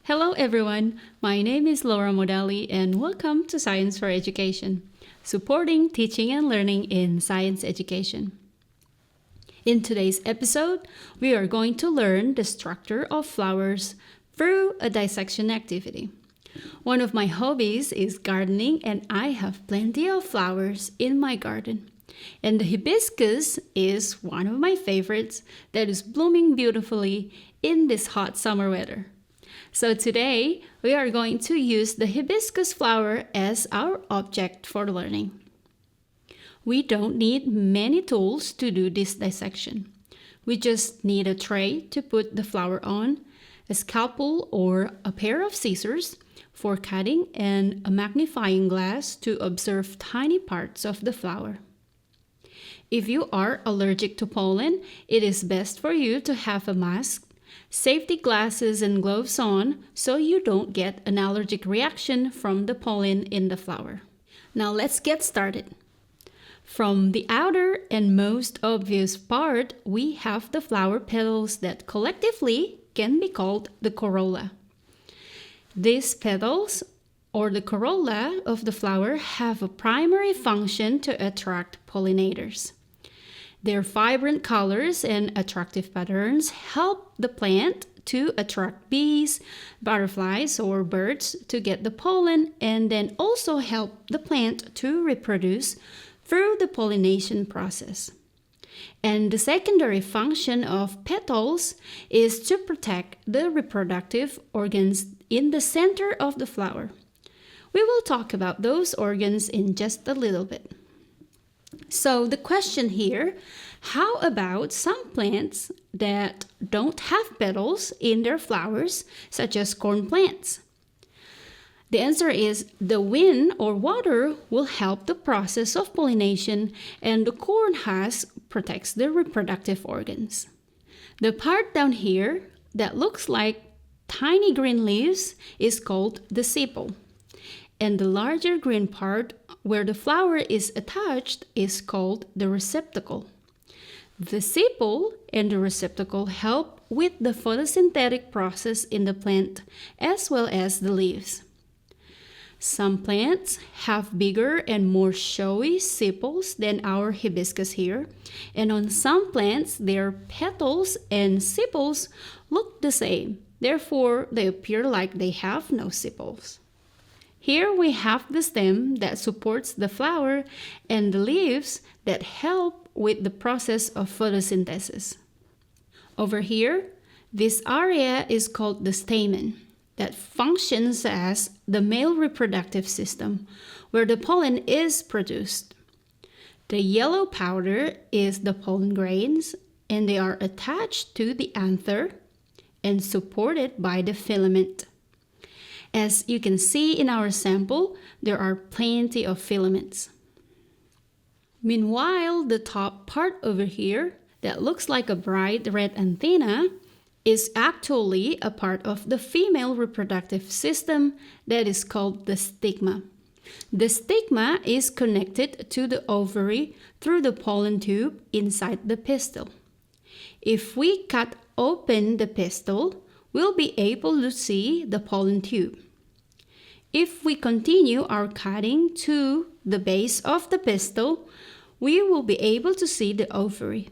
Hello everyone, my name is Laura Modali and welcome to Science for Education, supporting teaching and learning in science education. In today's episode, we are going to learn the structure of flowers through a dissection activity. One of my hobbies is gardening and I have plenty of flowers in my garden. And the hibiscus is one of my favorites that is blooming beautifully in this hot summer weather. So today, we are going to use the hibiscus flower as our object for learning. We don't need many tools to do this dissection. We just need a tray to put the flower on, a scalpel or a pair of scissors for cutting, and a magnifying glass to observe tiny parts of the flower. If you are allergic to pollen, it is best for you to have a mask, safety glasses and gloves on so you don't get an allergic reaction from the pollen in the flower. Now let's get started. From the outer and most obvious part, we have the flower petals that collectively can be called the corolla. These petals, or the corolla of the flower, have a primary function to attract pollinators. Their vibrant colors and attractive patterns help the plant to attract bees, butterflies, or birds to get the pollen, and then also help the plant to reproduce through the pollination process. And the secondary function of petals is to protect the reproductive organs in the center of the flower. We will talk about those organs in just a little bit. So the question here, how about some plants that don't have petals in their flowers, such as corn plants? The answer is the wind or water will help the process of pollination, and the corn husk protects the reproductive organs. The part down here that looks like tiny green leaves is called the sepal, and the larger green part where the flower is attached is called the receptacle. The sepal and the receptacle help with the photosynthetic process in the plant as well as the leaves. Some plants have bigger and more showy sepals than our hibiscus here, and on some plants their petals and sepals look the same, therefore they appear like they have no sepals. Here we have the stem that supports the flower and the leaves that help with the process of photosynthesis. Over here, this area is called the stamen that functions as the male reproductive system where the pollen is produced. The yellow powder is the pollen grains and they are attached to the anther and supported by the filament. As you can see in our sample, there are plenty of filaments. Meanwhile, the top part over here that looks like a bright red antenna is actually a part of the female reproductive system that is called the stigma. The stigma is connected to the ovary through the pollen tube inside the pistil. If we cut open the pistil, we'll be able to see the pollen tube. If we continue our cutting to the base of the pistil, we will be able to see the ovary.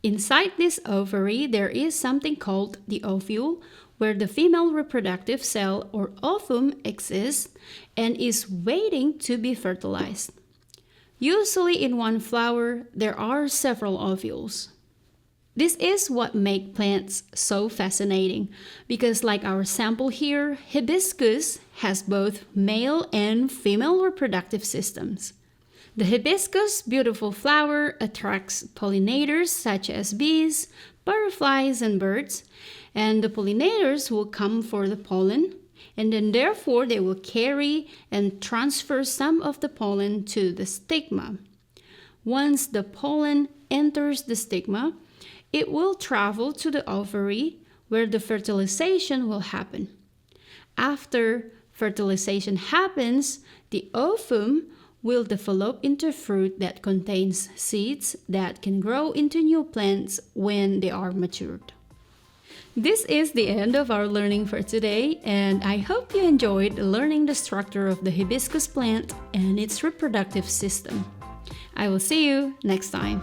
Inside this ovary, there is something called the ovule, where the female reproductive cell or ovum exists and is waiting to be fertilized. Usually in one flower, there are several ovules. This is what makes plants so fascinating because, like our sample here, hibiscus has both male and female reproductive systems. The hibiscus beautiful flower attracts pollinators such as bees, butterflies, and birds, and the pollinators will come for the pollen, and then therefore they will carry and transfer some of the pollen to the stigma. Once the pollen enters the stigma, it will travel to the ovary where the fertilization will happen. After fertilization happens, the ovum will develop into fruit that contains seeds that can grow into new plants when they are matured. This is the end of our learning for today, and I hope you enjoyed learning the structure of the hibiscus plant and its reproductive system. I will see you next time.